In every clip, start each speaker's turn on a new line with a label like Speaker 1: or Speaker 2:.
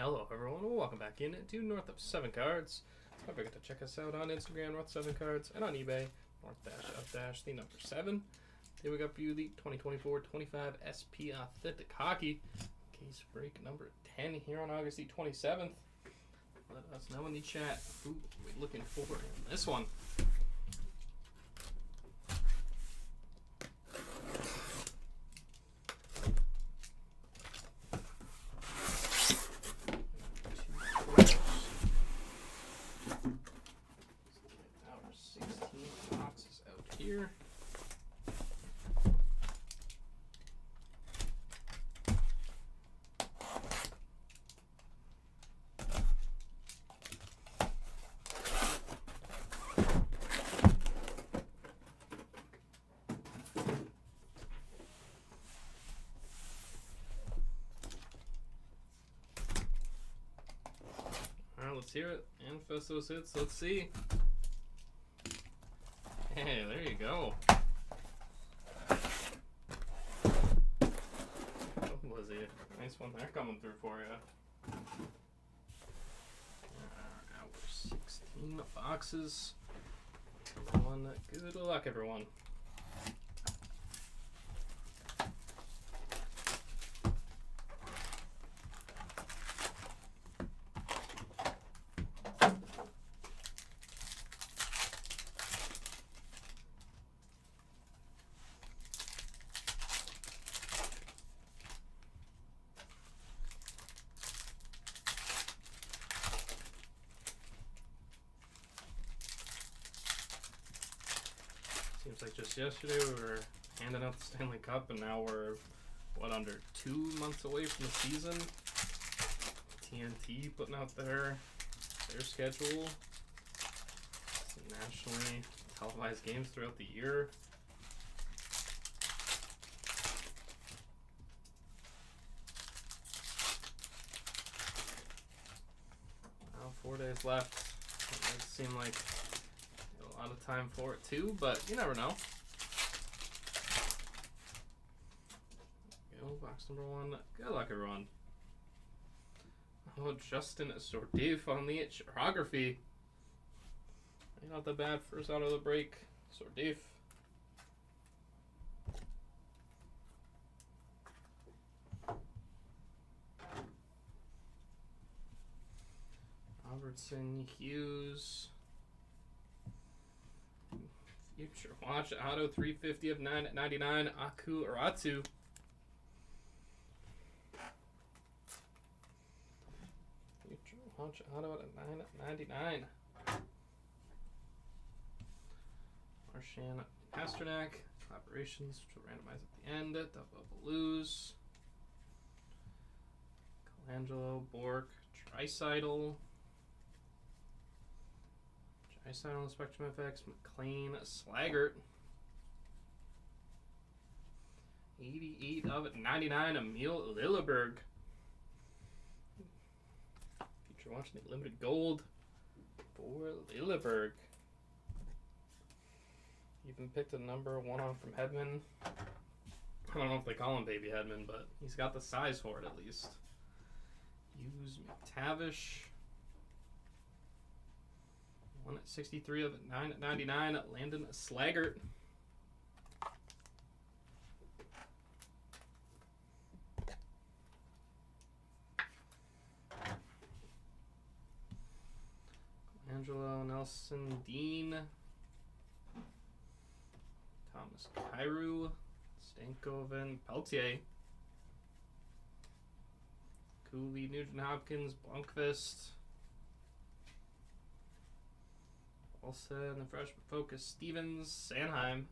Speaker 1: Hello everyone, welcome back in to North of 7 Cards. Don't forget to check us out on Instagram, North 7 Cards, and on eBay, North-of the number 7. Here we got for you the 2024-25 SP Authentic Hockey case break number 10 here on August the 27th. Let us know in the chat who we're looking for in this one. Our 16 boxes out here. Alright, let's hear it. And first those hits, let's see. Hey, there you go. Oh, Lizzie. Nice one there coming through for you. Our 16 boxes. Good luck, everyone. Seems like just yesterday we were handing out the Stanley Cup, and now we're, what, under 2 months away from the season? TNT putting out their schedule. Some nationally televised games throughout the year. Now 4 days left. It does seem like a lot of time for it too, but you never know. Go, box number 1. Good luck, everyone. Oh, Justin Sordif on the chirography. Not that bad. First out of the break, Sordif. Robertson, Hughes. Future Watch Auto 350 of 999, Aku Aratu. Future Watch Auto at 999. Marchand Pasternak. Collaborations, which will randomize at the end. Double Blues. Colangelo, Bork, Tricidal. Tricidal on Spectrum FX, McLean, Slaggert. 88 of 99, Emil Lilleberg. Future Watching the limited gold for Lilleberg. Even picked a number 1 off from Hedman. I don't know if they call him Baby Hedman, but he's got the size for it at least. Hughes, McTavish. 1 at 63 of 999, Landon Slaggert. Angelo, Nelson, Dean. Thomas Kyrou, Stankoven, Peltier. Cooley, Nugent Hopkins, Blomqvist. Also in the freshman focus, Stevens, Sanheim.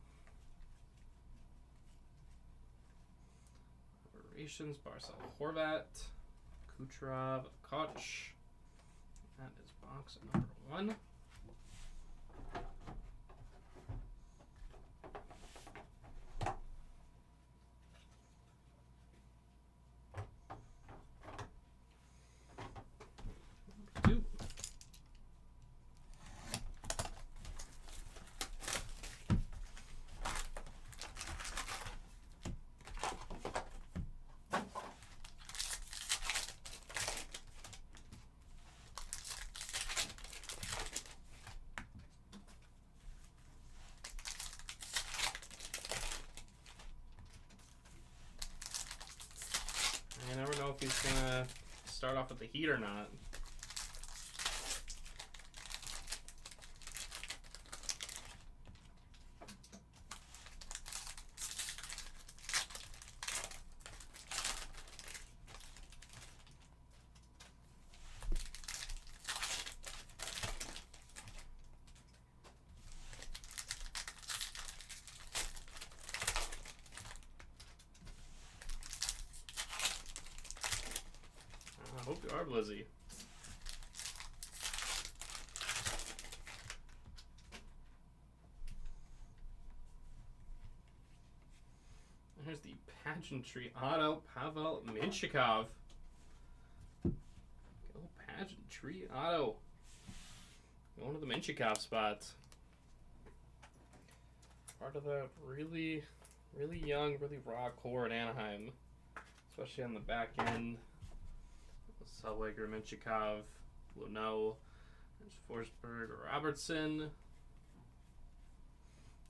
Speaker 1: Operations, Barcel, Horvat, Kucherov, Koch. That is box number 1. he's gonna start off with the heat or not. I hope you are, Blizzy. Here's the pageantry auto, Pavel Minchikov. Go pageantry auto. Going to the Minchikov spot. Part of the really young, really raw core at Anaheim. Especially on the back end. Zellweger, Minchikov, Luneau, there's Forsberg, Robertson,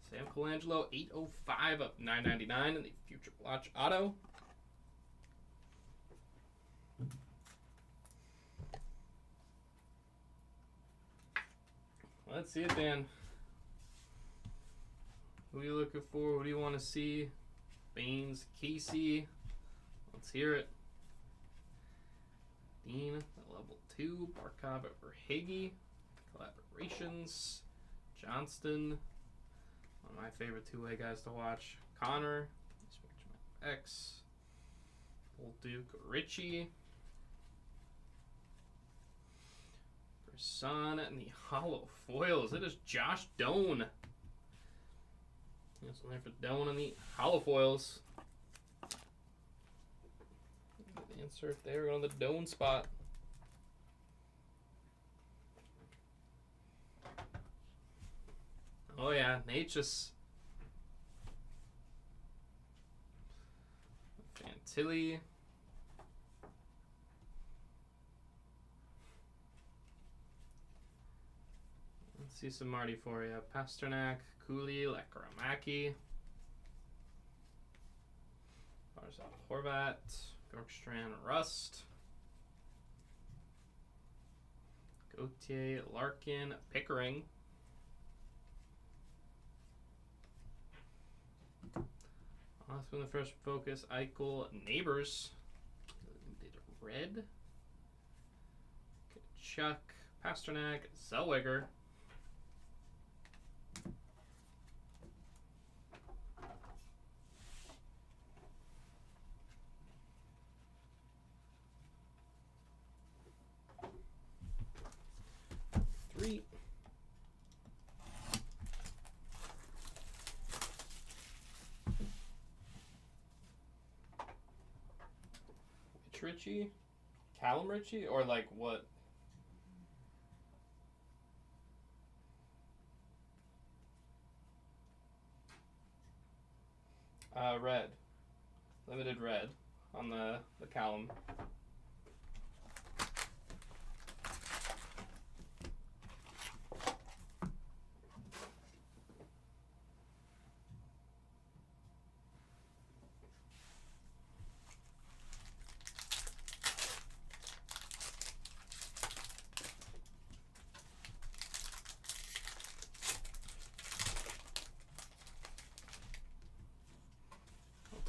Speaker 1: Sam Colangelo, 805 up 999 in the Future Watch auto. Let's see it, Dan. Who are you looking for? Who do you want to see? Baines, Casey. Let's hear it. Dean at level 2, Barkov at Verhaeghe, collaborations, Johnston, one of my favorite two-way guys to watch, Connor, X, Bolduc, Richie, Brisson, and the hollow foils. It is Josh Doan. There's one there for Doan and the hollow foils. Insert there on the Doan spot. Oh yeah, Natchez. Fantilli. Let's see some Marty for you. Pasternak, Cooley, Lekramaki. Barzal Horvat. Bjorkstrand, Rust, Gauthier, Larkin, Pickering, off from the first focus, Eichel, Neighbors, Red, Chuck, Pasternak, Zellweger, Ritchie? Callum Ritchie? Or like what? Red. Limited red on the Callum.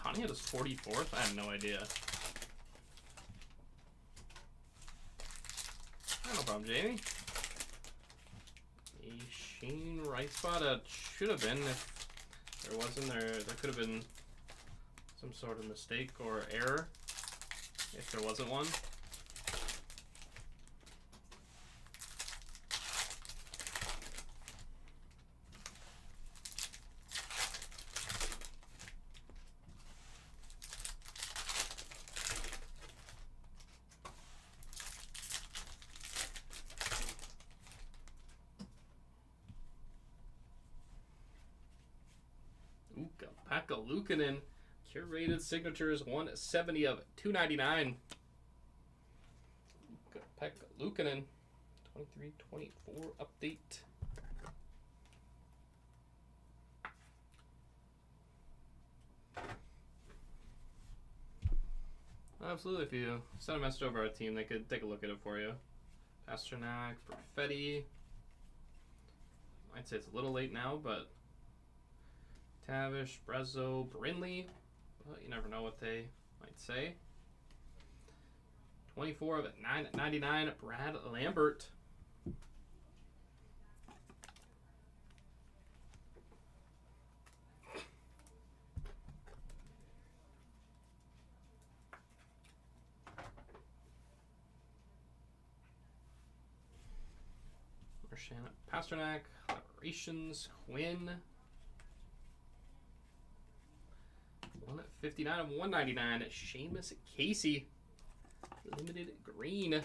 Speaker 1: Tani had his 44th? I have no idea. No problem, Jamie. A Shane Wright spot. Should have been if there wasn't. There could have been some sort of mistake or error if there wasn't one. Pekka Luukkonen, curated signatures, 170 of 299. Pekka Luukkonen, 23-24 update. absolutely. If you send a message over our team, they could take a look at it for you. Pasternak, Perfetti. I'd say it's a little late now, but Tavish, Brezzo, Brinley. Well, you never know what they might say. 24 of it, 9.99. Brad Lambert. Pasternak, Collaborations, Quinn. 159 of 199. Seamus Casey. Limited green.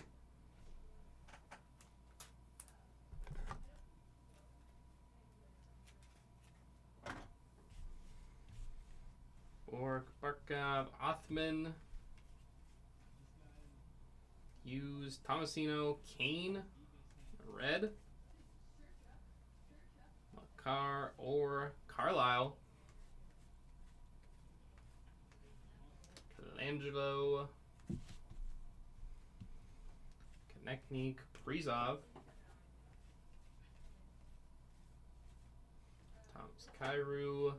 Speaker 1: Bork, Barkov, Othman. Hughes, Tomasino, Kane. Red. Makar or Carlisle. Colangelo. Konechny, Kaprizov. Thomas Kyrou.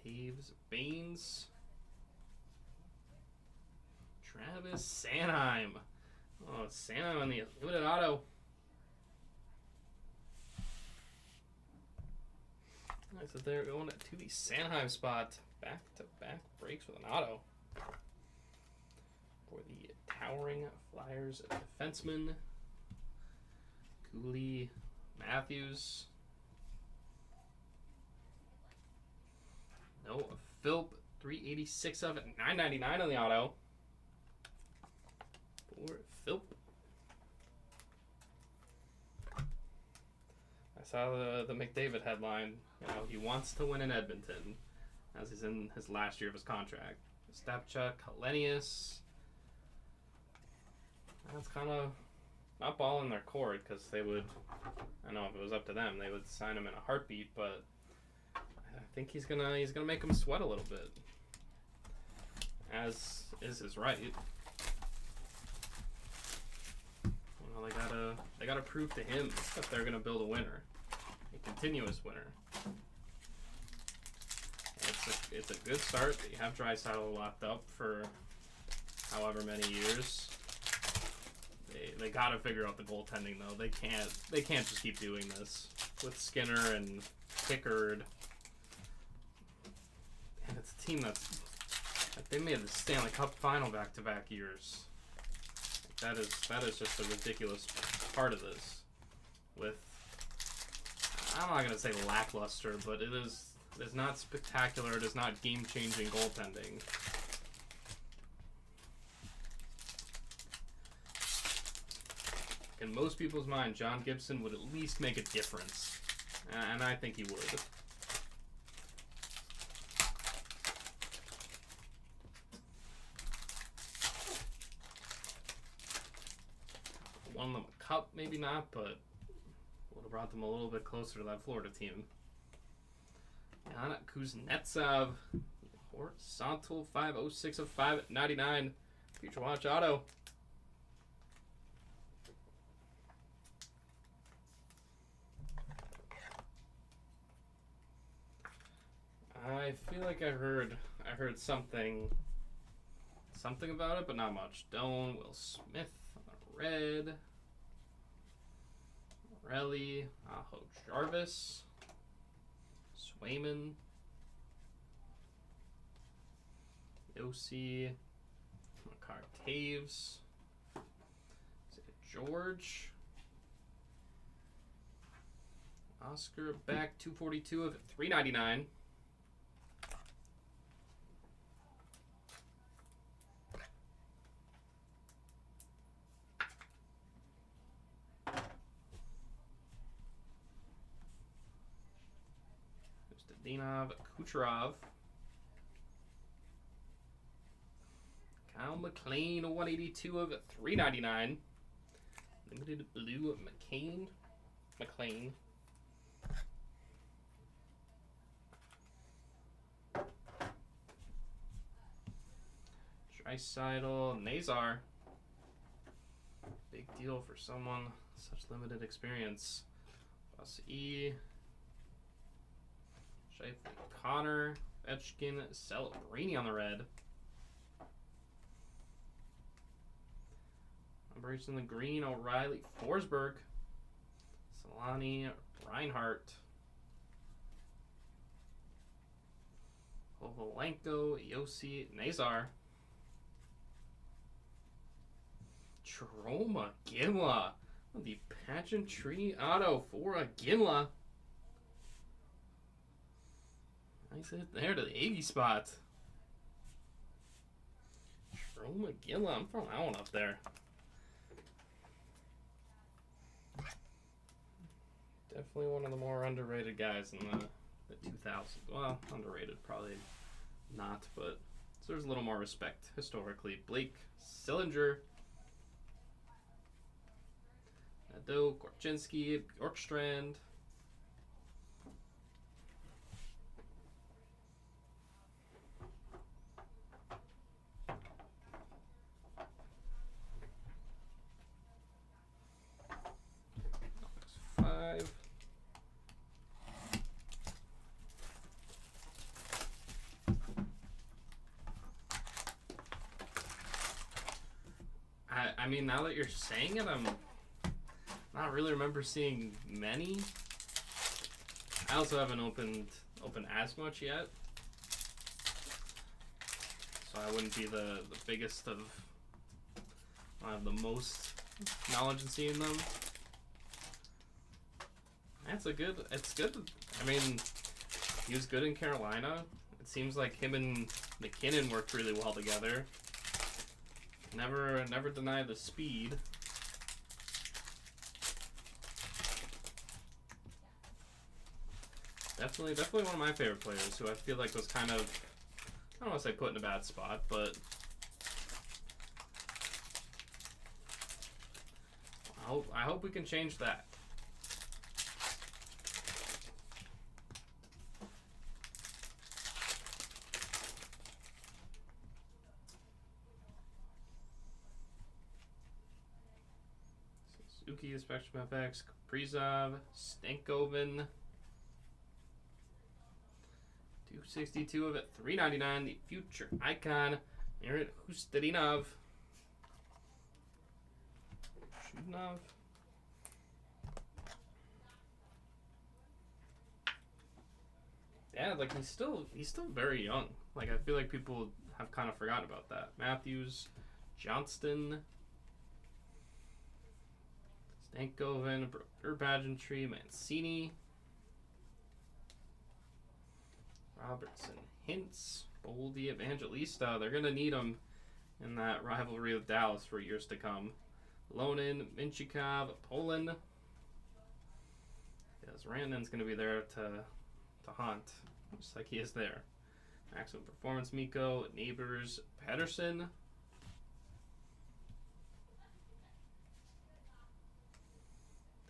Speaker 1: Taves, Baines. Travis Sanheim. Oh, Sanheim on the limited auto. Nice that they're going to the Sanheim spot. Back-to-back breaks with an auto. For the Towering Flyers defenseman. Cooley, Matthews. No, Philp, 386 of it, 9.99 on the auto. For Philp. I saw the McDavid headline. You know, he wants to win in Edmonton, as he's in his last year of his contract. Stapchuk, Hellenius. That's kind of not ball in their court, because they would, I know if it was up to them, they would sign him in a heartbeat, but I think he's gonna make him sweat a little bit, as is his right. You know, they gotta prove to him that they're gonna build a winner, a continuous winner. It's a good start. You have Draisaitl locked up for however many years. They gotta figure out the goaltending though. They can't just keep doing this with Skinner and Pickard. And it's a team that's like, they made the Stanley Cup final back-to-back years. Like, that is just a ridiculous part of this. With, I'm not gonna say lackluster, but it's not spectacular. It is not game-changing goaltending. In most people's mind, John Gibson would at least make a difference. And I think he would. Won them a cup, maybe not, but would have brought them a little bit closer to that Florida team. Yana Kuznetsov. Horizontal 506 of 5.99. Future Watch Auto. I feel like I heard something about it, but not much. Doan, Will Smith, red. Morelli, Aho Jarvis, Swayman, Yossi, Makar Taves, George, Oscar back 242 of 399. Dinov, Kucherov, Kyle McLean, 182 of 399. Limited blue of McLean. Draisaitl, Nazar. Big deal for someone such limited experience. E. Shifley, Connor, Etchkin, Celebrini on the red. Numbers in the green, O'Reilly, Forsberg, Solani, Reinhardt, Ovalenko, Yossi, Nazar, Troma, Ginla, the pageantry auto for a Ginla. Nice hit there to the 80 spot. Troma, Ginla, I'm throwing that one up there. Definitely one of the more underrated guys in the 2000s. Well, underrated probably not, but deserves a little more respect historically. Blake Sillinger, Nadeau, Korchinski, Bjorkstrand, five. I mean, now that you're saying it, I'm not really remember seeing many. I also haven't opened as much yet, so I wouldn't be the biggest of. I have the most knowledge in seeing them. It's good. I mean, he was good in Carolina. It seems like him and McKinnon worked really well together. Never deny the speed. Definitely one of my favorite players who I feel like was kind of, I don't want to say put in a bad spot, but I hope we can change that. Suzuki, Spectrum FX, Kaprizov, Stankoven. 262 of it, 399. The future icon, Aaron Ustedinov. Shudnov. Yeah, like he's still very young. Like I feel like people have kind of forgotten about that. Matthews, Johnston, Stankoven, Broker Pageantry, Mancini, Robertson, Hintz, Boldy, Evangelista. They're going to need them in that rivalry with Dallas for years to come. Lonin, Minchikov, Poland. Yes, Randon's going to be there to hunt, just like he is there. Maximum Performance, Miko, Neighbors, Pedersen.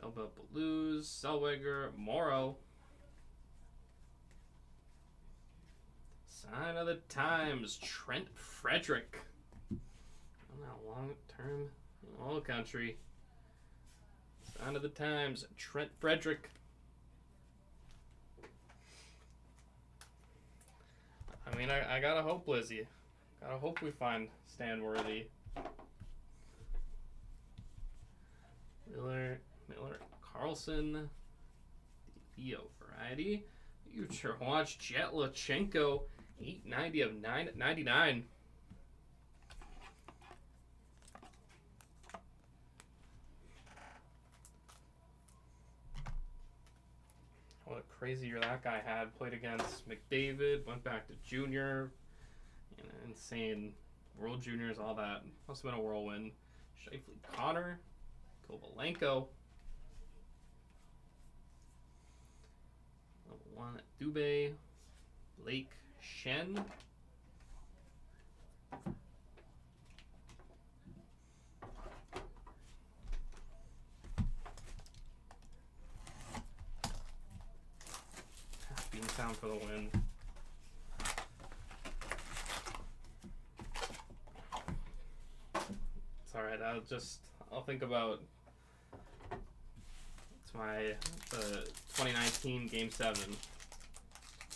Speaker 1: Delba Blues, Zellweger, Morrow. Sign of the times, Trent Frederick. On that long-term all country. Sign of the times, Trent Frederick. I mean, I gotta hope, Lizzie. Gotta hope we find Stan Worthy. Miller, Carlson, the EO variety. Future Watch, Jet Lachenko, 890 of 999. What a crazy year that guy had. Played against McDavid, went back to junior. Insane World Juniors, all that. Must have been a whirlwind. Shifley Connor, Kovalenko. Level 1 Dubé, Blake Shen. Beantown for the win. right. I'll think about the 2019 Game 7.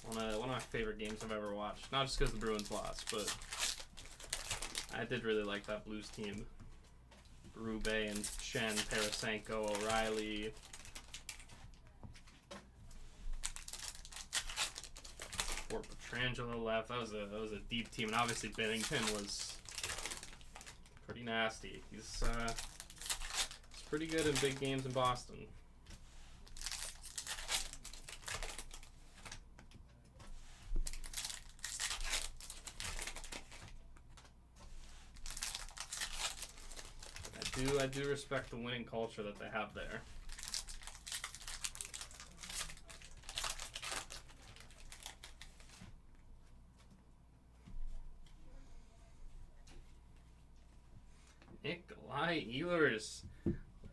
Speaker 1: One of my favorite games I've ever watched. Not just because the Bruins lost, but I did really like that Blues team. Berube and Chen, Tarasenko, O'Reilly. Or Pietrangelo left. That was a deep team, and obviously Bennington was pretty nasty. He's pretty good in big games in Boston. I do respect the winning culture that they have there. Nikolai Ehlers.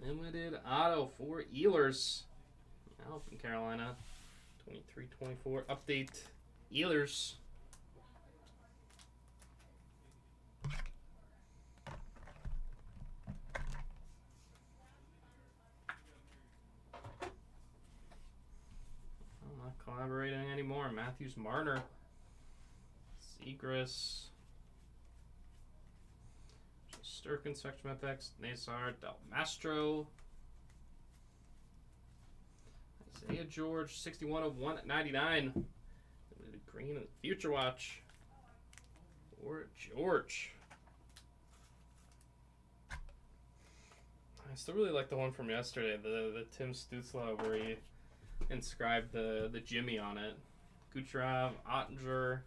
Speaker 1: Limited auto for Ehlers. Now from Carolina. 23-24. Update. Ehlers. I'm not collaborating anymore. Matthews Marner. Zegras. Sturkin, Spectrum FX, Nazar, Del Mastro, Isaiah George, 61 of 199. Green and Future Watch for George. I still really like the one from yesterday, the Tim Stutzla, where he inscribed the Jimmy on it. Kucherov, Ottinger.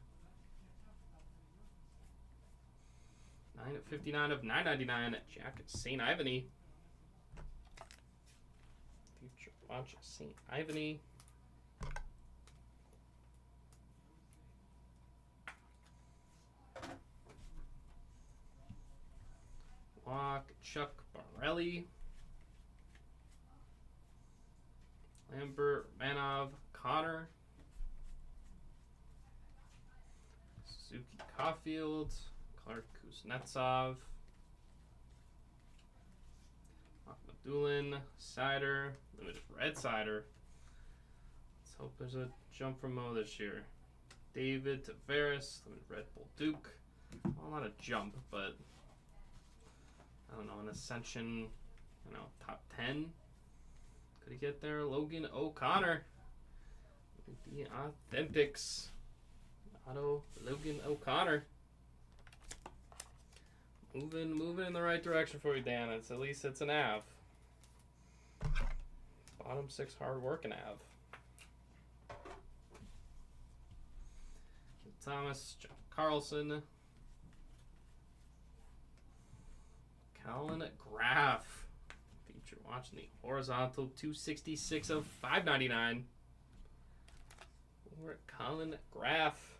Speaker 1: 9 of 59 of 999 at Jack St. Ivany. Future Watch St. Ivany. Walk Chuck Barelli. Lambert, Manov, Connor. Suzuki Caulfield. Clark Kuznetsov, Akhmadulin, Cider, limited red Cider. Let's hope there's a jump from Mo this year. David Tavares, limited Red Bull Duke. Well, not a jump, but I don't know, an ascension, top 10. Could he get there? Logan O'Connor. The Authentics. Auto Logan O'Connor. Moving in the right direction for you, Dan. At least it's an Av. Bottom 6 hard working Av. Thomas, John Carlson, Colin Graff. Feature watching the horizontal 266 of 599. For Colin Graff.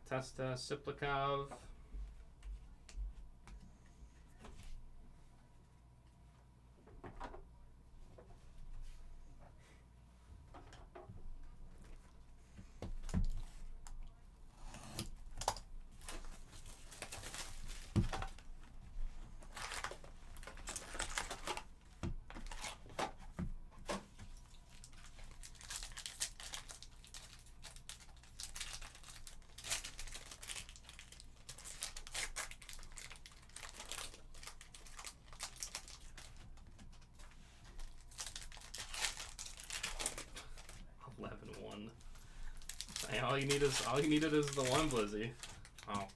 Speaker 1: Testa Siplikov. Hey, all you needed is the one, Blizzy. Oh.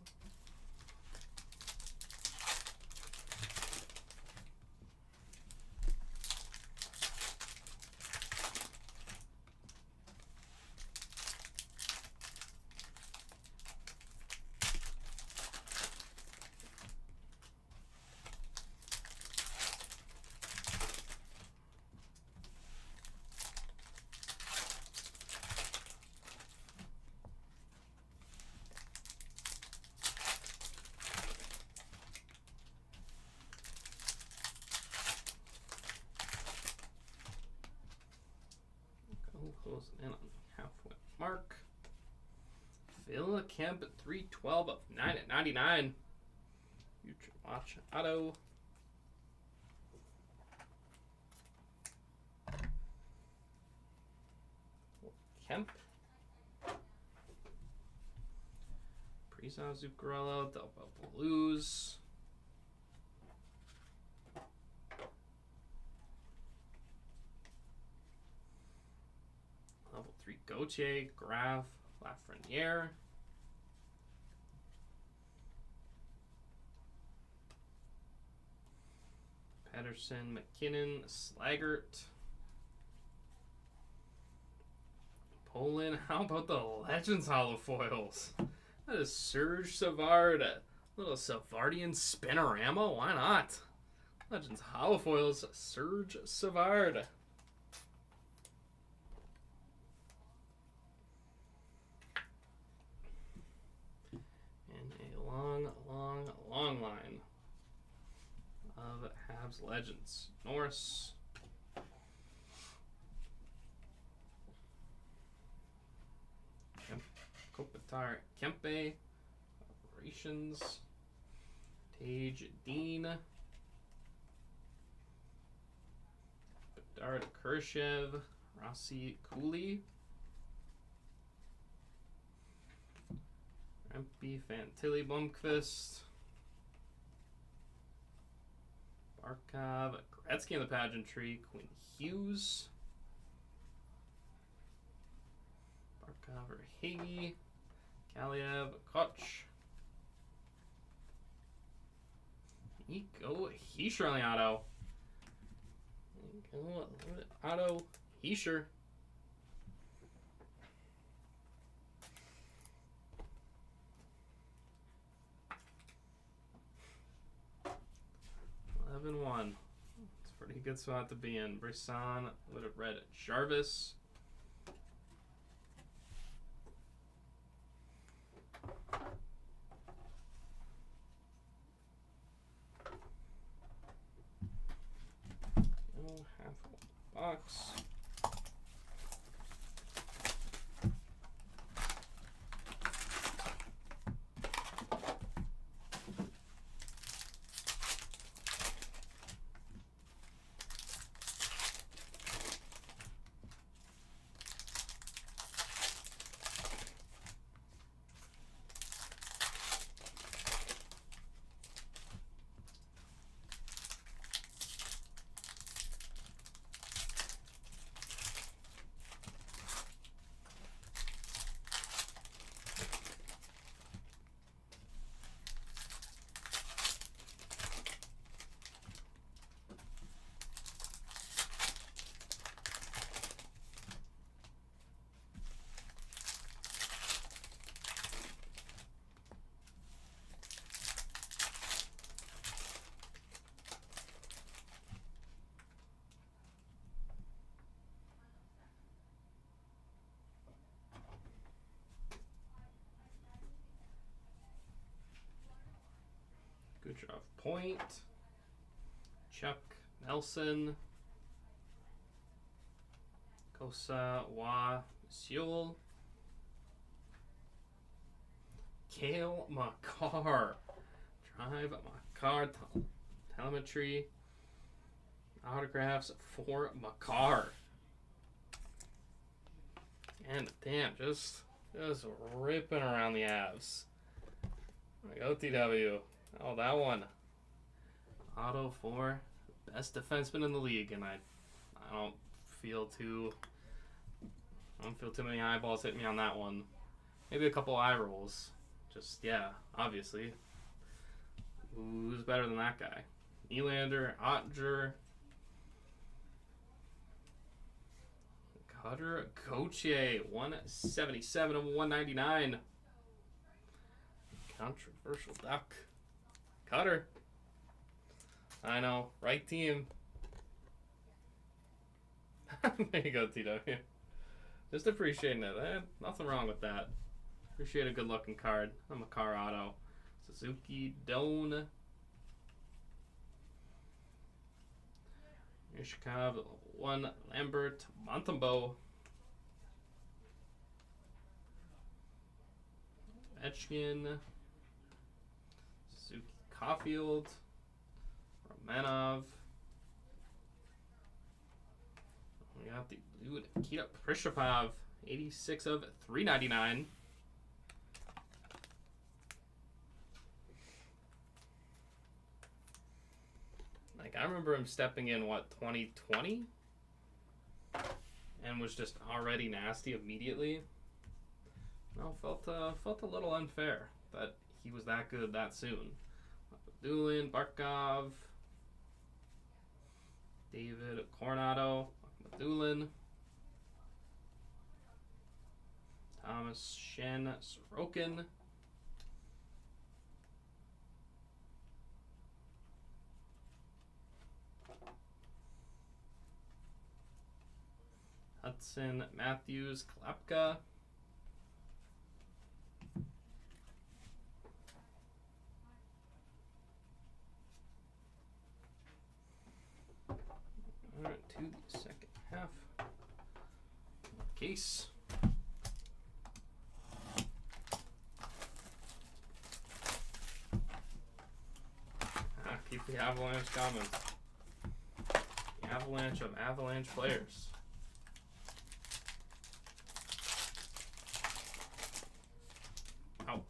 Speaker 1: Closing in on half Noah Kemp at 312 of 9/99. Future Watch auto. Kemp. Priza Zuccarello, Delbo Blues. Level 3 Gauthier, Graf, Lafreniere. Pedersen, McKinnon, Slaggert. Poland, how about the Legends holofoils? That is Serge Savard. A little Savardian Spinorama, why not? Legends holofoils, Serge Savard. And a long line of Habs legends. Norris. Kopitar, Kempe, Operations, Tage Dean, Bedard Khrushchev, Rossi Cooley, Rempe Fantilli Blomqvist, Barkov, Gretzky in the pageantry, Quinn Hughes, Barkov or Higgy, Kaliev, Koch, Nico Hischier on the auto. Auto Hischier. $11-1. It's a pretty good spot to be in. Brisson would have read Jarvis. Half a box. Kucherov Point, Chuck Nelson, Kosa Wa Seul, Cale Makar, Drive Makar, telemetry, autographs for Makar. And damn, just ripping around the Avs. Like OTW. Oh, that one. Auto for best defenseman in the league, and I don't feel too many eyeballs hitting me on that one. Maybe a couple eye rolls. Just yeah, obviously. Who's better than that guy? Nylander, Ottinger, Cutter, Gauthier, 177 of 199. Controversial duck. Cutter. I know. Right team. There you go, TW. Just appreciating it. Nothing wrong with that. Appreciate a good looking card. I'm a car auto. Suzuki, Doan. Ishkov, 1 Lambert, Montembeau. Ovechkin, Suzuki Caulfield, Romanov. We got the blue Nikita Prishapov, 86 of 399. Like, I remember him stepping in, 2020? And was just already nasty immediately. No, felt a little unfair that he was that good that soon. Doolin, Barkov, David Coronado, Doolin, Thomas Shen Sorokin, Hudson Matthews Klapka, alright, to the second half. Case. Keep the avalanche coming. The avalanche of avalanche players. Oh.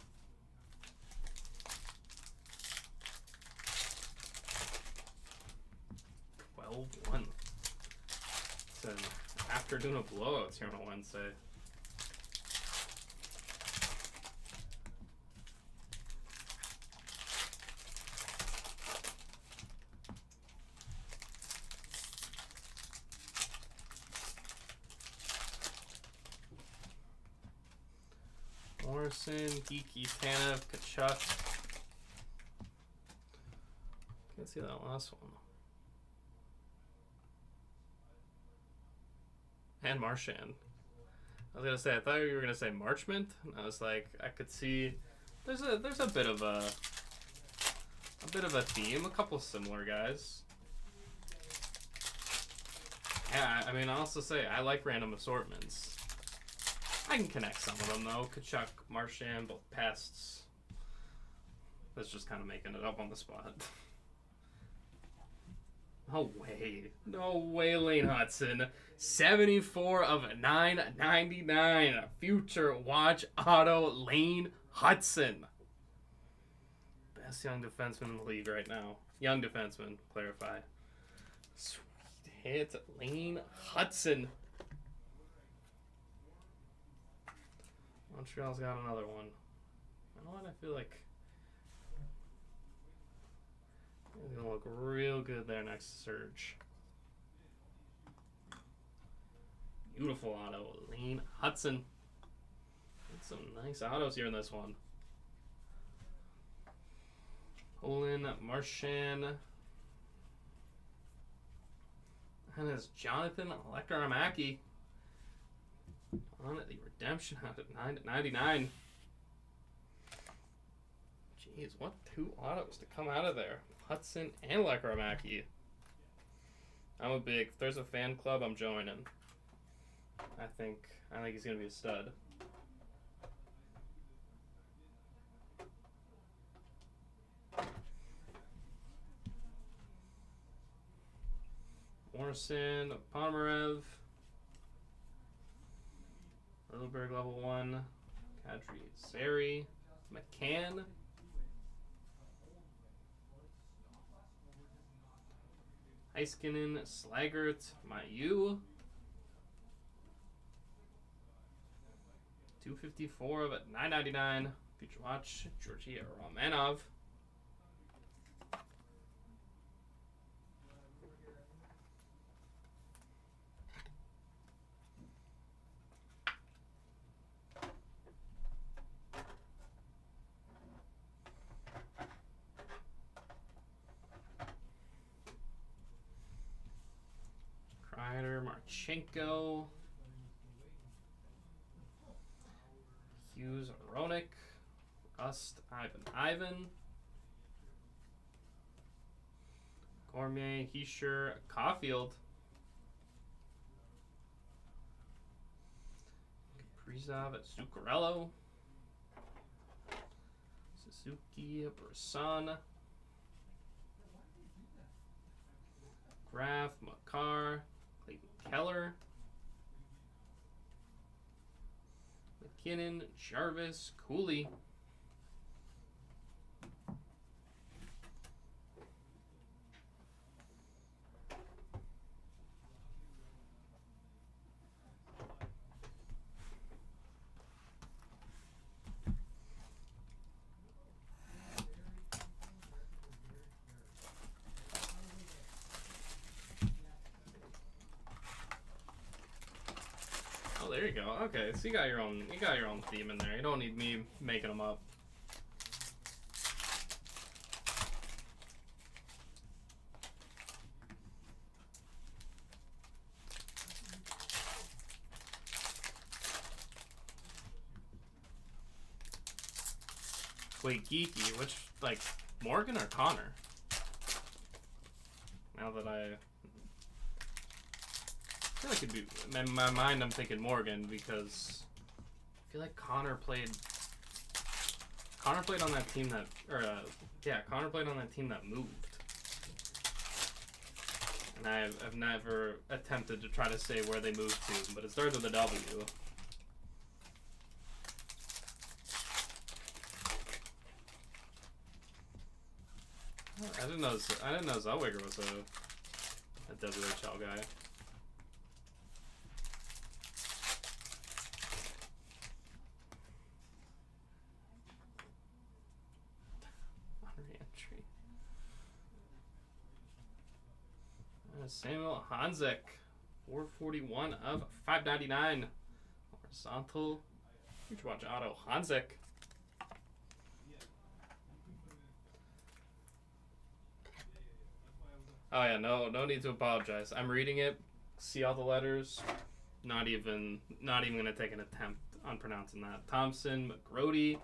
Speaker 1: $12-1. It's an afternoon of blowouts here on a Wednesday. Morrison, Geeky, Tanev, Kachuk. Can't see that last one. And Marchand. I was gonna say, I thought you were gonna say Marchment. I was like, I could see there's a bit of a theme, a couple similar guys. Yeah, I mean, I'll also say I like random assortments. I can connect some of them though. Kachuk, Marchand, both pests. That's just kind of making it up on the spot. No way. No way, Lane Hudson. 74 of 999. Future Watch Auto, Lane Hudson. Best young defenseman in the league right now. Young defenseman, clarify. Sweet hit, Lane Hudson. Montreal's got another one. You know what? I feel like he's gonna look real good there next to Surge. Beautiful auto, Lane Hudson. Some nice autos here in this one. Olin Marchand. And it's Jonathan Lekkerimaki on the redemption out at 9.99. Jeez, what two autos to come out of there? Hudson and Lekkerimaki. If there's a fan club, I'm joining. I think he's gonna be a stud. Morrison, Pomerev, Littleberg level 1, Kadri Sari, McCann, Heiskanen, Slaggert, Mayu, 254 of it, 999. Future Watch, Georgia Romanov. Kreider, Marchenko. Hughes, Ronick, Rust, Ivan, Cormier, Heischer, Caulfield, Kaprizov at Zuccarello, Suzuki, Brisson, Graf, Makar, Clayton Keller, McKinnon, Jarvis, Cooley. Oh, there you go. Okay, so you got your own theme in there. You don't need me making them up. Wait, geeky, which, like, Morgan or Connor? Now that I feel like it'd be, in my mind I'm thinking Morgan because I feel like Connor played on that team that, Connor played on that team that moved. And I've never attempted to try to say where they moved to, but it starts with a W. I didn't know Zellweger was a WHL guy. Entry. Samuel Hanzik, 441 of 599. Horizontal. Huge watch auto. Hanzik. Oh yeah, no need to apologize. I'm reading it, see all the letters, not even gonna take an attempt on pronouncing that. Thompson, McGrody,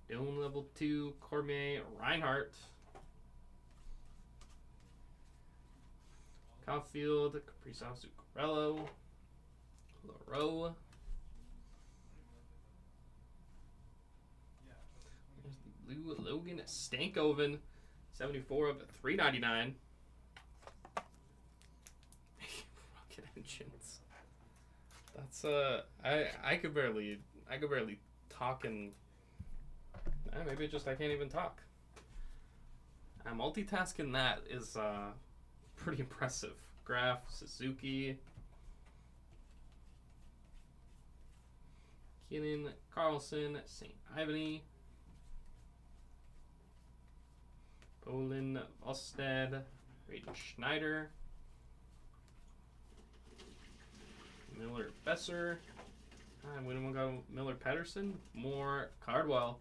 Speaker 1: Dillon level 2, Cormier, Reinhardt, Caulfield, Kaprizov, Zuccarello, Leroux. Logan Stankoven, 74 of 399. Rocket engines. That's I could barely talk and maybe it's just I can't even talk. Multitasking that is pretty impressive. Graf, Suzuki, Kinnan, Carlson, St. Ivany, Olin, Olsted, Braden Schneider, Miller Besser, and we don't go Miller Pedersen, more Cardwell,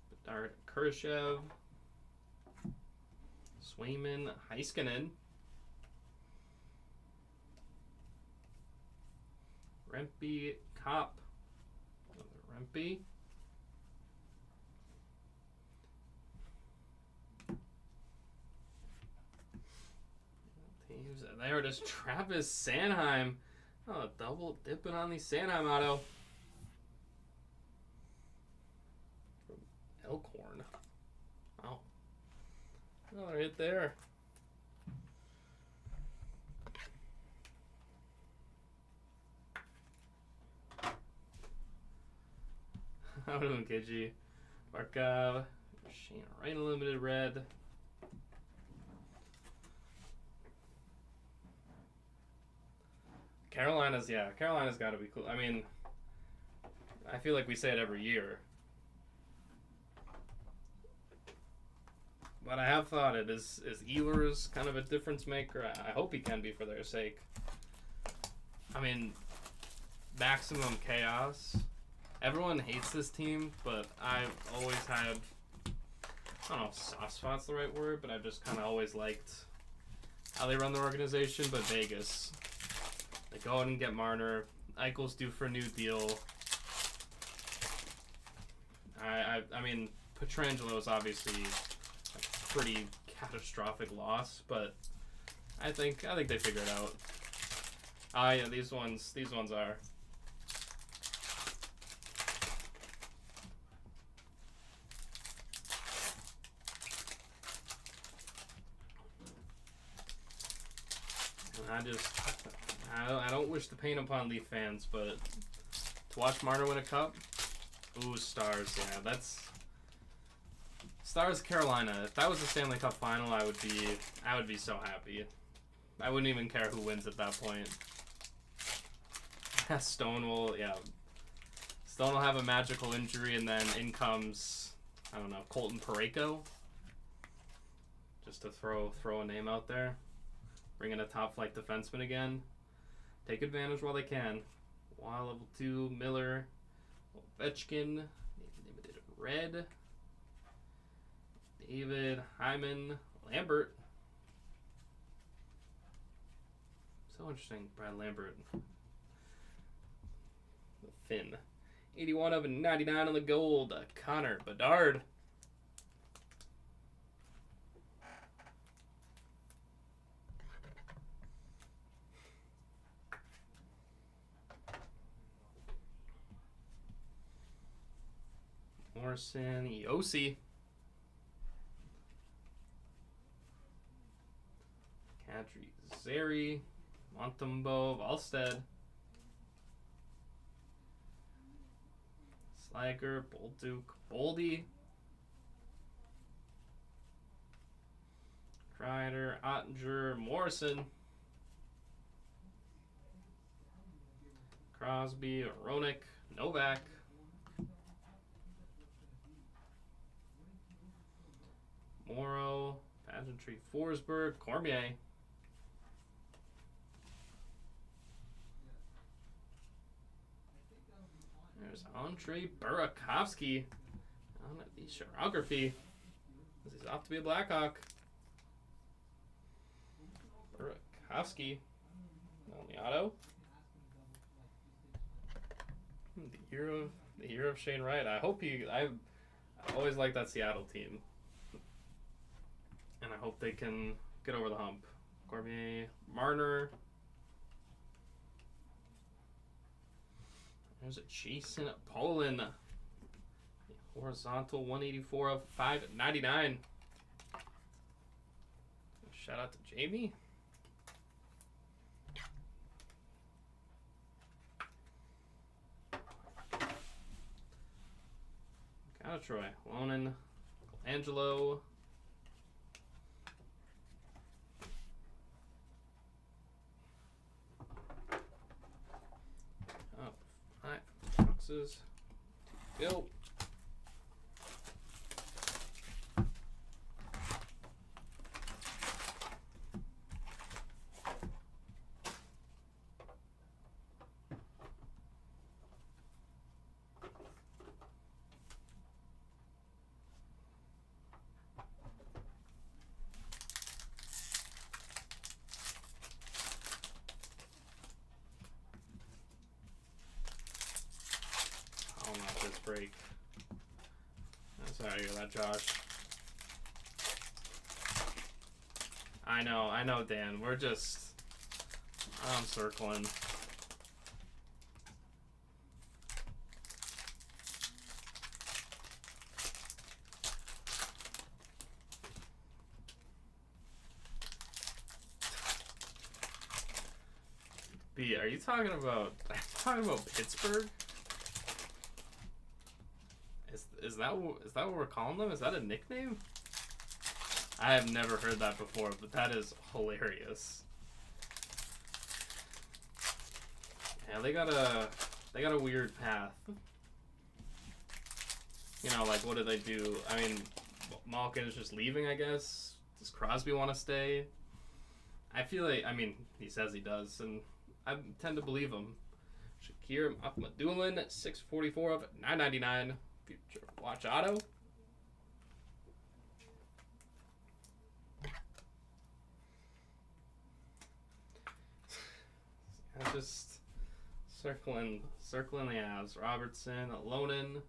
Speaker 1: Bedard Kurashev, Swayman Heiskanen, Rempe Kopp, another Rempe. There it is, Travis Sanheim. Oh, double dipping on the Sanheim auto. From Elkhorn. Wow. Another hit there. How doing, Kiji? Barkov. Shane Wright, limited red. Carolina's got to be cool. I mean, I feel like we say it every year. But I have thought it is Ehlers kind of a difference maker. I hope he can be for their sake. I mean, maximum chaos. Everyone hates this team, but I've always had, I don't know if soft spot's the right word, but I've just kind of always liked how they run their organization. But Vegas, they go out and get Marner. Eichel's due for a new deal. I mean, Pietrangelo is obviously a pretty catastrophic loss, but I think they figure it out. Ah, yeah, these ones are. I don't wish the pain upon Leaf fans, but to watch Marner win a cup, ooh, Stars, yeah, that's Stars Carolina. If that was the Stanley Cup final, I would be so happy. I wouldn't even care who wins at that point. Stone will have a magical injury, and then in comes, I don't know, Colton Parayko. Just to throw a name out there. Bring in a top flight defenseman again. Take advantage while they can. Wow, level 2, Miller, Ovechkin, limited red. David, Hyman, Lambert. So interesting, Brad Lambert. The Finn. 81 of 99 on the gold. Connor Bedard. Morrison, Yossi. Kadri, Zeri, Montembeau, Volstead. Slager, Bolduc, Boldy. Kreider, Ottinger, Morrison. Crosby, Ronick, Novak. Morrow, Pageantry, Forsberg, Cormier. There's Andre Burakovsky on the chirography. He's off to be a Blackhawk. Burakovsky on the auto. The year of Shane Wright. I always like that Seattle team. And I hope they can get over the hump. Cormier, Marner. There's a Jason Poland. Horizontal 184 of 599. Shout out to Jamie. Got a Troy. Lonan, Angelo. Go. Break. I'm sorry to hear that, Josh. I know, Dan. We're just... I'm circling. B, are you talking about Pittsburgh? Is that what we're calling them? Is that a nickname? I have never heard that before, but that is hilarious. Yeah, they got a weird path. You know, like, what do they do? I mean, Malkin is just leaving, I guess. Does Crosby want to stay? I feel like, I mean, he says he does, and I tend to believe him. Shakir Ahmadulin, 644 of 999. Future Watch Auto. I'm just circling the Avs. Robertson, Lonan.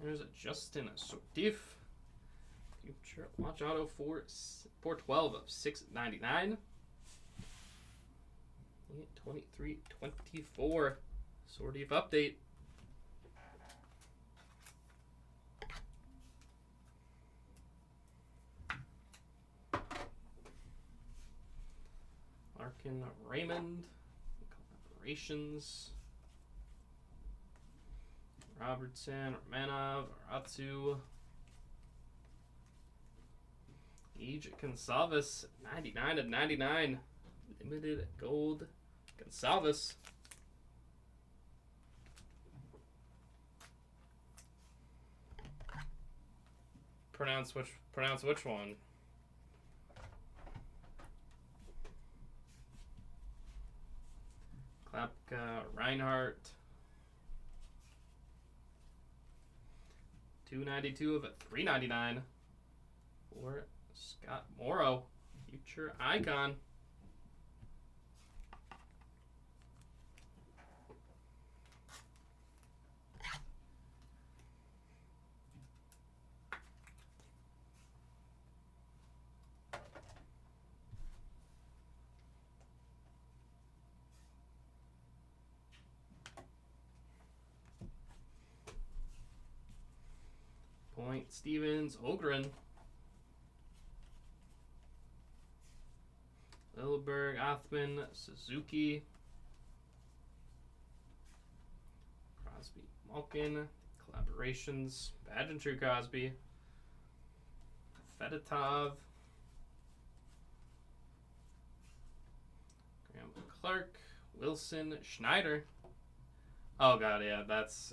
Speaker 1: There's a Justin Sotif. Future Watch Auto for 412 of 699. 23-24. Sort of update. Larkin Raymond. Collaborations. Robertson, Romanov, Ratsu. Ej Gonsalves, 99 of 99. Limited gold. Gonsalves. Pronounce which one? Klapka, Reinhardt. 292 of 399 for Scott Morrow, future icon. Point Stevens, Ogren. Lilleberg, Othman, Suzuki. Crosby, Malkin. Collaborations, Pageantry Crosby. Fedotov. Graham Clark. Wilson, Schneider. Oh god, yeah,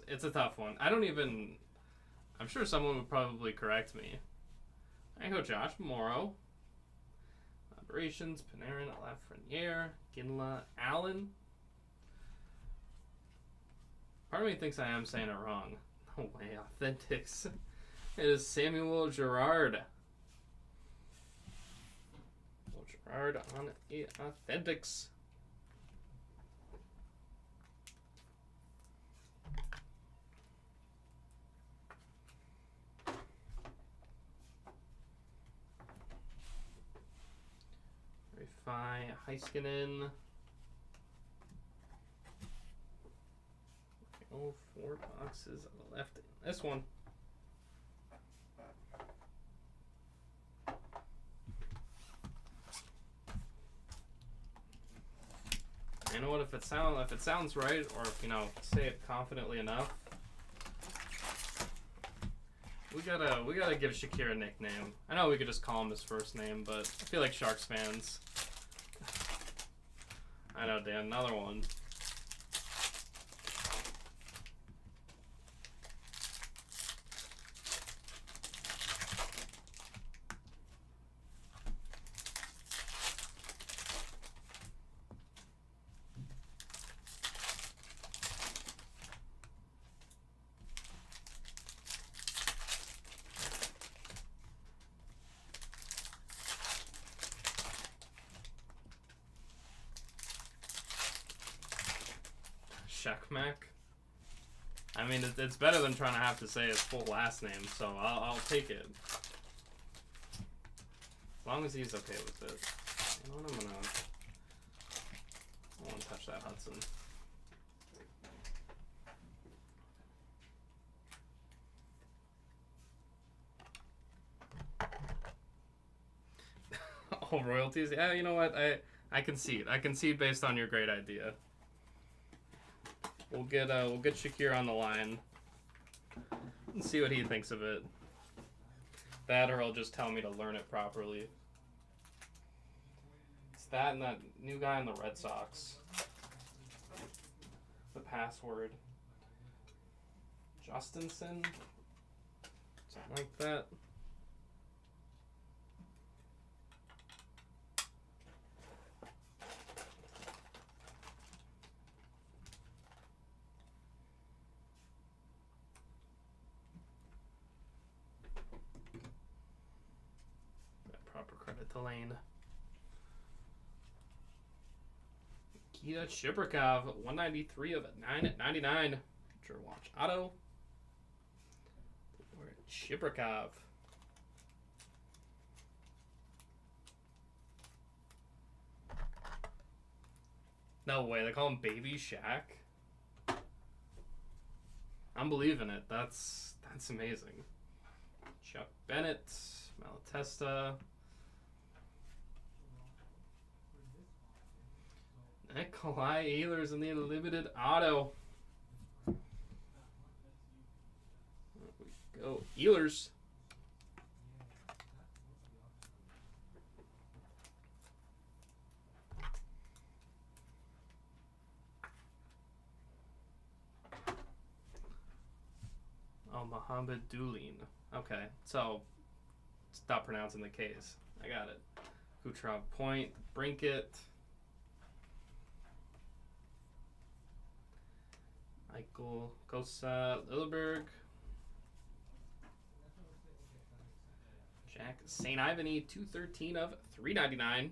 Speaker 1: it's a tough one. I'm sure someone would probably correct me. I go Josh Morrow. Collaborations, Panarin, Lafreniere, Ginla, Allen. Part of me thinks I am saying it wrong. No way, Authentics. It is Samuel Girard. Girard on Authentics. Heiskanen. Oh, 4 boxes on the left. This one. You know what? If it sounds right, or if say it confidently enough, we gotta give Shakir a nickname. I know we could just call him his first name, but I feel like Sharks fans. I know, Dan. Another one. Shekmak. I mean, it's better than trying to have to say his full last name, so I'll take it. As long as he's okay with it. You know what, I don't want to touch that Hudson. Oh, royalties? Yeah, you know what? I concede. I concede based on your great idea. We'll get Shakir on the line and see what he thinks of it. That, or he'll just tell me to learn it properly. It's that and that new guy in the Red Sox. The password. Justinson? Something like that. To Lane. Nikita Chibrikov, 193 of 9/99. Future Watch Auto. We're at Chibrikov. No way, they call him Baby Shaq. I'm believing it. That's amazing. Chuck Bennett, Malatesta, Nikolai Ehlers in the limited auto. There we go. Ehlers. Oh, Muhammad Dulin. Okay, so stop pronouncing the K's. I got it. Kucherov, Point, Brinkett. Eichel, Kosa, Lilleberg. Jack St. Ivany, 213 of 399.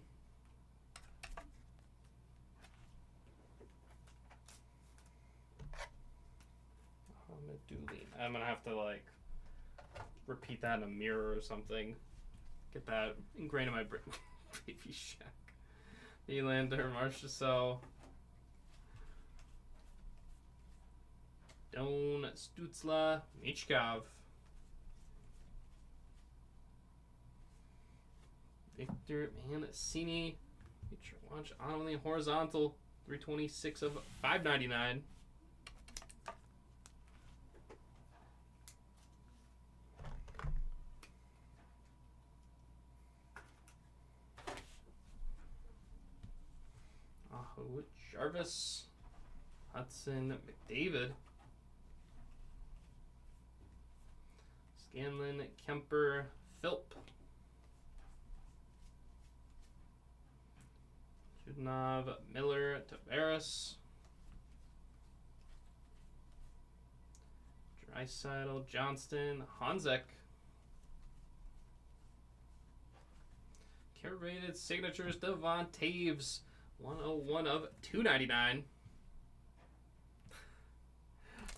Speaker 1: I'm gonna have to like repeat that in a mirror or something. Get that ingrained in my brain. Baby Shaq. Nylander, Marchessault. Don Stutzla, Michkov. Victor Mancini. Watch on the horizontal. 326 of 599. Jarvis, Hudson, McDavid, Scanlon, Kemper, Philp, Chudnov, Miller, Tavares, Draisaitl, Johnston, Hanzek, curated signatures, Devon Taves. 101 of 299.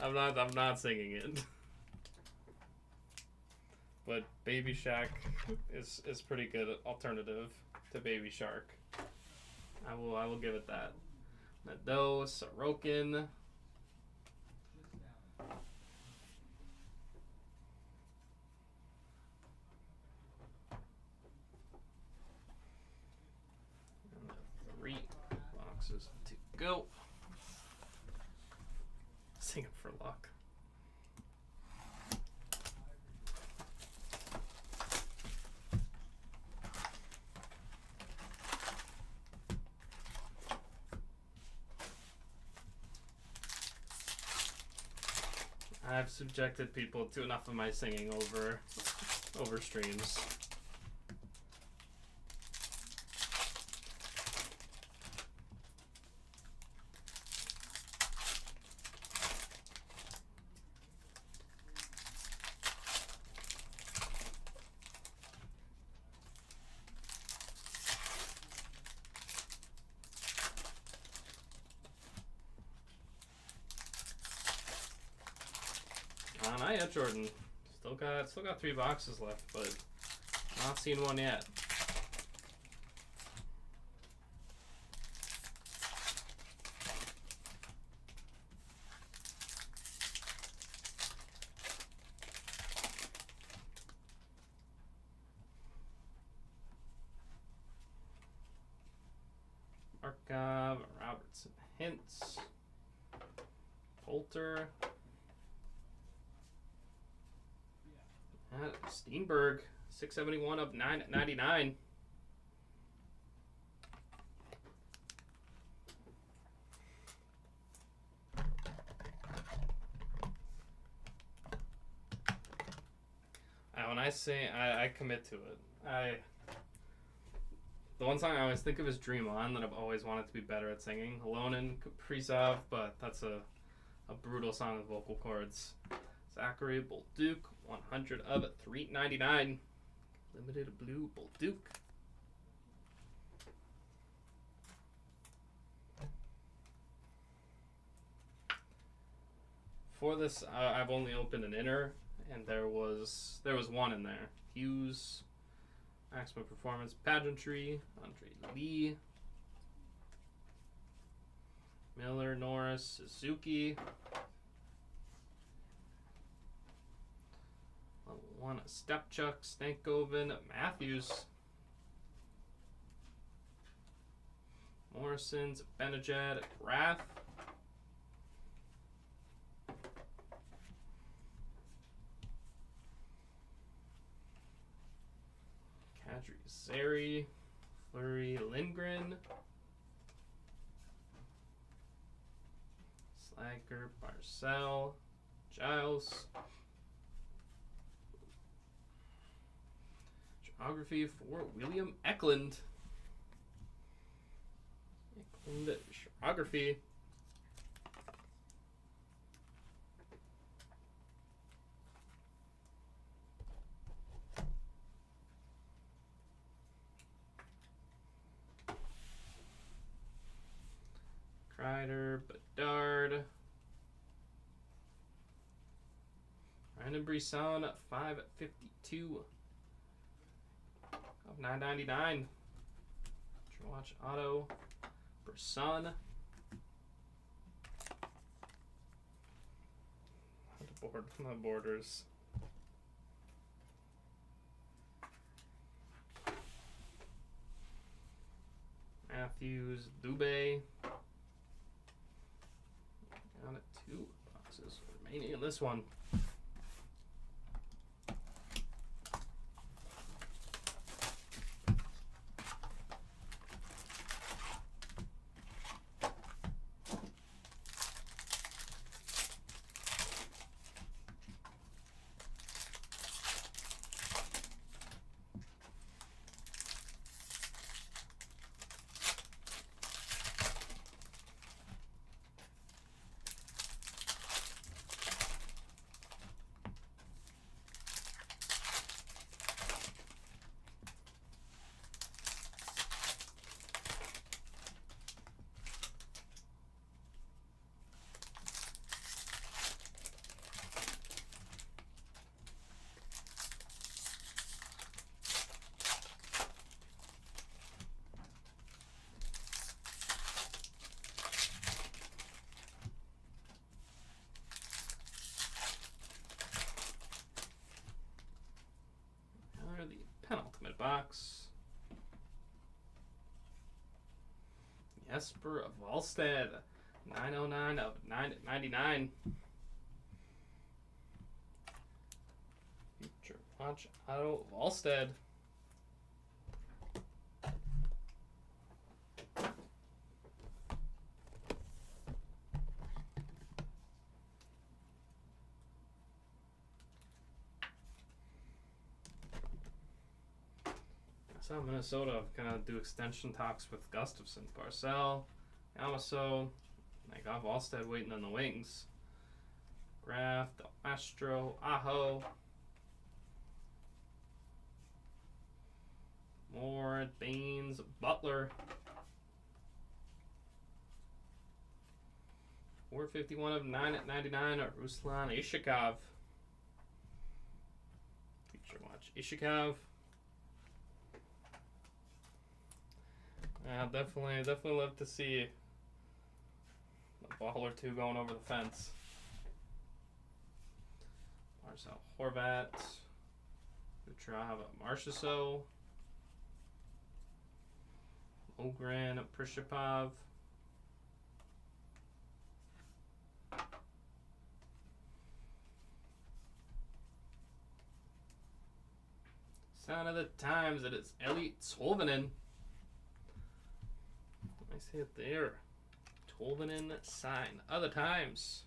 Speaker 1: I'm not singing it. But Baby Shaq is pretty good alternative to Baby Shark. I will give it that. Nadeau, Sorokin. To go. Singing for luck. I've subjected people to enough of my singing over streams. Not yet, Jordan. Still got 3 boxes left, but not seen one yet. Markov, Robertson, Hintz, Poulter. Steenberg, 671 of 999. When I say I commit to it. The one song I always think of is Dream On, that I've always wanted to be better at singing. Halonen, Kaprizov, but that's a brutal song with vocal cords. Zachary Bolduc, 100 of 399. Limited blue Bolduc. For this, I've only opened an inner, and there was one in there. Hughes, Maximum Performance Pageantry, Andre Lee. Miller, Norris, Suzuki. Level 1, Stepchuk, Stankoven, Matthews. Morrison's, Benajad, Rath. Kadri, Zary, Fleury, Lindgren. Slager, Barzal, Giles. Geography for William Eklund. Eklund Geography. Kreider, Bedard. Brandon Brisson, 552 of 999. Watch auto. Brisson. Board from the borders. Matthews, Dubé. Got it. 2 boxes remaining in this one. Penultimate box. Jesper Wallstedt, 909 of 999. Future Watch Auto Wallstedt. So Minnesota gonna do extension talks with Gustafsson, Barzal, Yamaso. They got Wallstedt waiting in the wings. Graf, Del Mastro, Aho. Moore, Baines, Butler. 451 of 999 at Ruslan Ishikov. Future Watch Ishikov. Definitely love to see a ball or two going over the fence. Marcel Horvat, Kucherov, Marchessault, Ogren, Prishapov, Sign of the Times, it is Elliot Tolvanen. I see it there. Tolvanen sign. Other Times.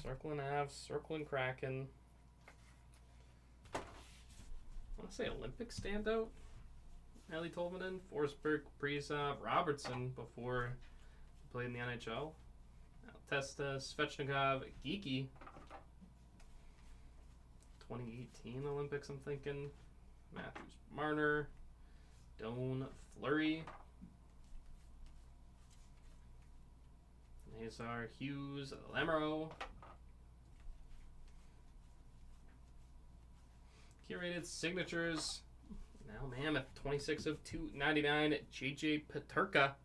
Speaker 1: Circling Avs, circling Kraken. I want to say Olympic standout. Ellie Tolvanen, Forsberg, Kaprizov, Robertson before he played in the NHL. Testa, Svechnikov, Geeky. 2018 Olympics, I'm thinking. Matthews, Marner. Doan, Fleury. Nazar, Hughes, Lemero. Curated signatures. Now Mammoth, 26 of 299, JJ Peterka.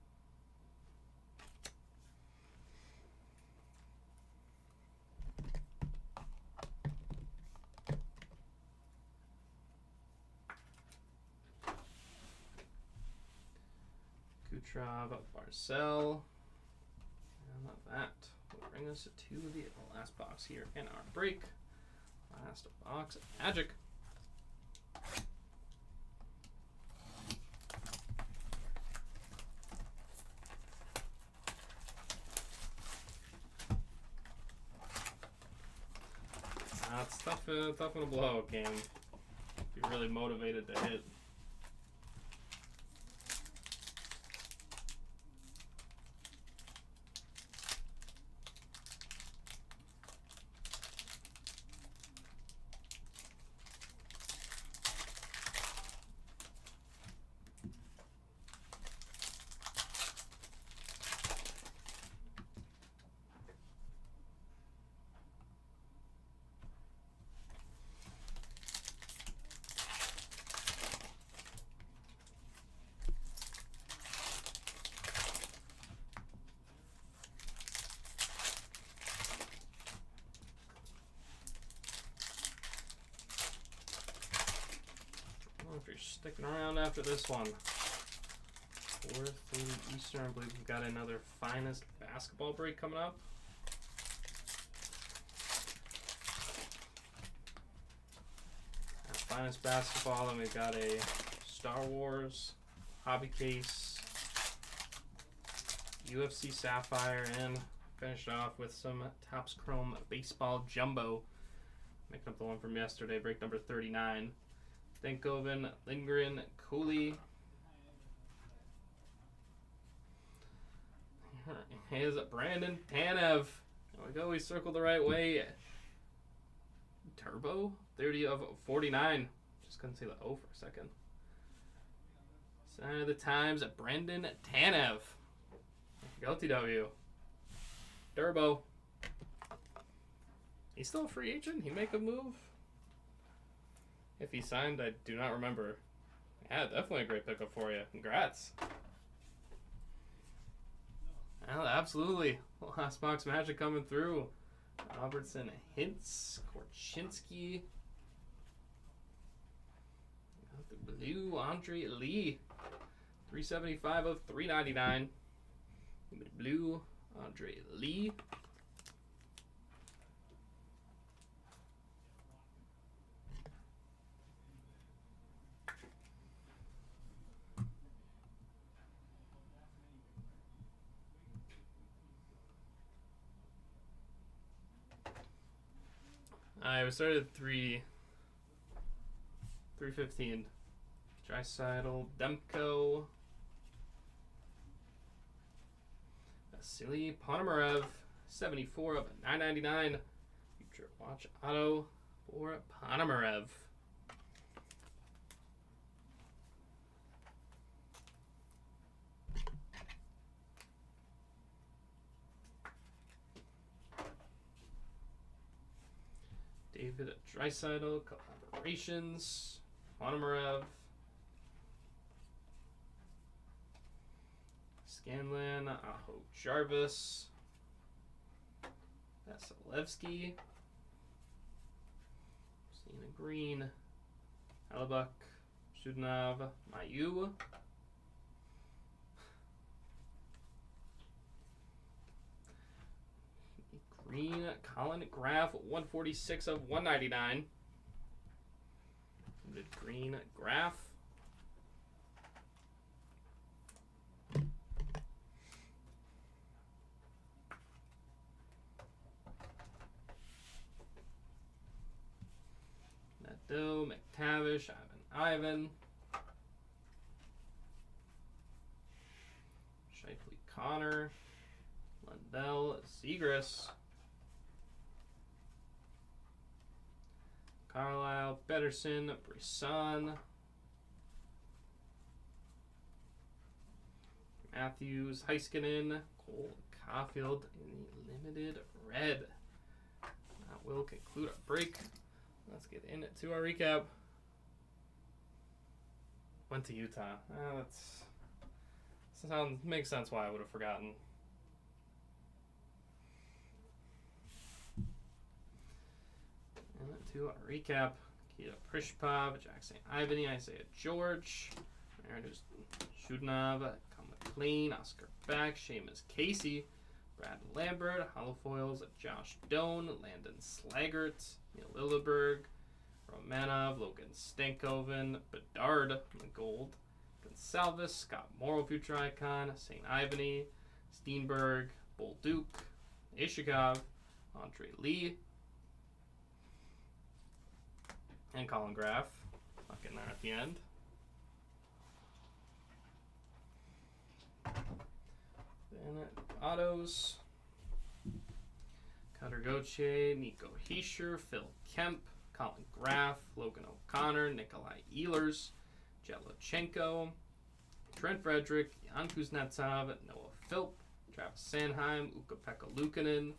Speaker 1: Kucherov, Barzal. And that will bring us to the last box here in our break. Last box, Magic. It's tough in a blowout game. Be really motivated to hit. If you're sticking around after this one, 4:30 Eastern, I believe we've got another Finest basketball break coming up. Finest basketball, and we've got a Star Wars hobby case, UFC Sapphire, and finished off with some Topps Chrome baseball jumbo, making up the one from yesterday, break number 39. Stankoven, Lindgren, Cooley. Here's Brandon Tanev. There we go, we circled the right way. Turbo, 30 of 49. Just couldn't see the O for a second. Sign of the Times, Brandon Tanev. Go TW. Turbo. He's still a free agent? He make a move? If he signed, I do not remember. Yeah, definitely a great pickup for you. Congrats. Well, absolutely. Last box Magic coming through. Robertson, Hintz, Korchinski. The blue, Andre Lee. 375 of 399. Blue, Andre Lee. We started at 315. Draisaitl, Demko, Vasily Ponomarev, 74 of 999. Future Watch Auto for Ponomarev. David Draisaitl, Collaborations, Ponomarev, Scanlan, Aho Jarvis, Vasilevsky, Cena Green, Hellebuck, Sudnov, Mayu, Green, Colin Graf, 146 of 199. The Green Graf. Nadeau, McTavish, Ivan. Shifley Connor, Lundell, Zegras. Carlisle, Pedersen, Brisson, Matthews, Heiskanen, Cole Caulfield in the limited red. That will conclude our break. Let's get into our recap. Went to Utah. Makes sense why I would have forgotten. And to our recap: Kita Prishpov, Jack St. Ivany, Isaiah George, Aaron Shudnov, Kyle McLean, Oscar Beck, Seamus Casey, Brad Lambert, Holofoils, Josh Doan, Landon Slaggert, Neil Lilleberg, Romanov, Logan Stankoven, Bedard, Gold, Gonsalves, Scott Morrow, future icon, St. Ivany, Steenberg, Bolduc, Ishikov, Andre Lee, and Colin Graff. Not getting there at the end. Then autos. Cutter Gauthier, Nico Heischer, Phil Kemp, Colin Graff, Logan O'Connor, Nikolai Ehlers, Jelochenko, Trent Frederick, Jan Kuznetsov, Noah Philp, Travis Sanheim, Ukko-Pekka Luukkonen,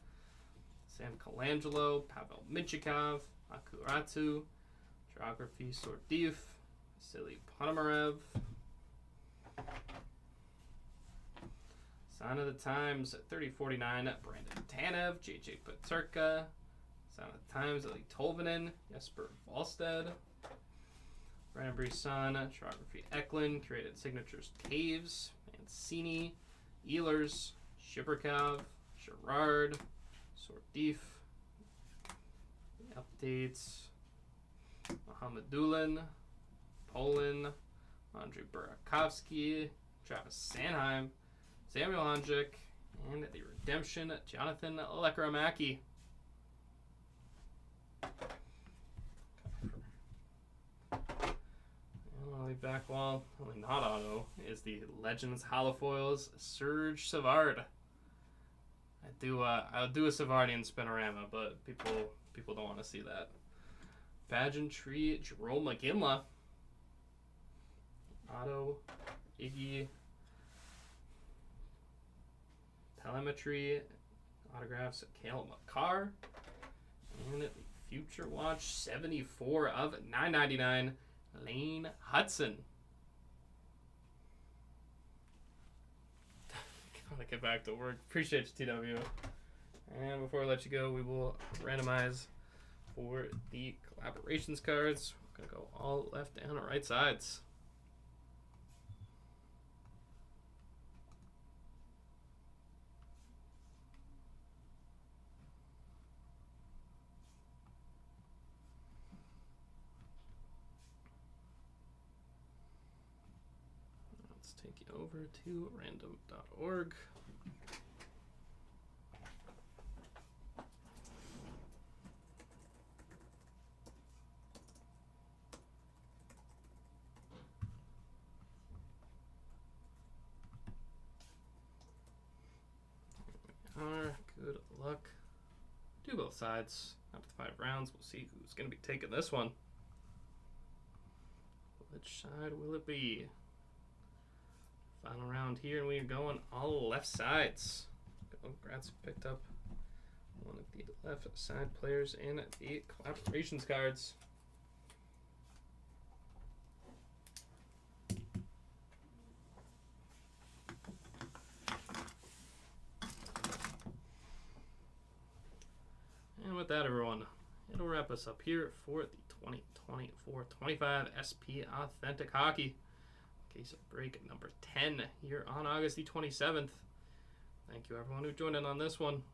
Speaker 1: Sam Colangelo, Pavel Minchikov, Akuratu, Geography Sordiev, Vasily Ponomarev, Sign of the Times at 30-49, Brandon Tanev, JJ Peterka, Sign of the Times, Eli Tolvanen, Jesper Wallstead, Brandon Brisson, Geography Eklund, Created Signatures Caves, Mancini, Ehlers, Shiberkov, Gerard, Sordif, updates, Mohamedulin, Poland, Andrei Burakovsky, Travis Sanheim, Samuel Honjic, and the redemption, Jonathan Lekramaki. On the back wall, only not auto, is the Legends Holofoils Serge Savard. I'll do a Savardian Spinorama, but people don't want to see that. Pageantry, Jerome McGinley. Auto, Iggy. Telemetry, autographs, Cale Makar. And the Future Watch 74 of 999, Lane Hudson. Gotta get back to work. Appreciate you, TW. And before I let you go, we will randomize for the collaborations cards. We're gonna go all left and right sides. Let's take you over to random.org. Good luck. Do both sides. After 5 rounds, we'll see who's going to be taking this one. Which side will it be? Final round here, and we are going all left sides. Congrats, picked up one of the left side players in the collaborations cards. And with that, everyone, it'll wrap us up here for the 2024-25 SP Authentic Hockey. Case of break number 10 here on August the 27th. Thank you, everyone who joined in on this one.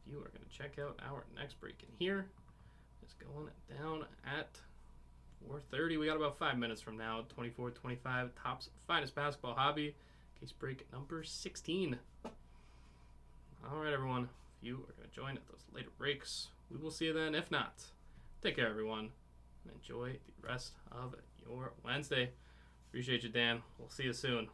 Speaker 1: You are going to check out our next break in here. It's going down at 4:30. We got about 5 minutes from now. 24-25, Topps Finest Basketball Hobby. Case break number 16. All right, everyone. If you are going to join at those later breaks, we will see you then. If not, take care, everyone, and enjoy the rest of your Wednesday. Appreciate you, Dan. We'll see you soon.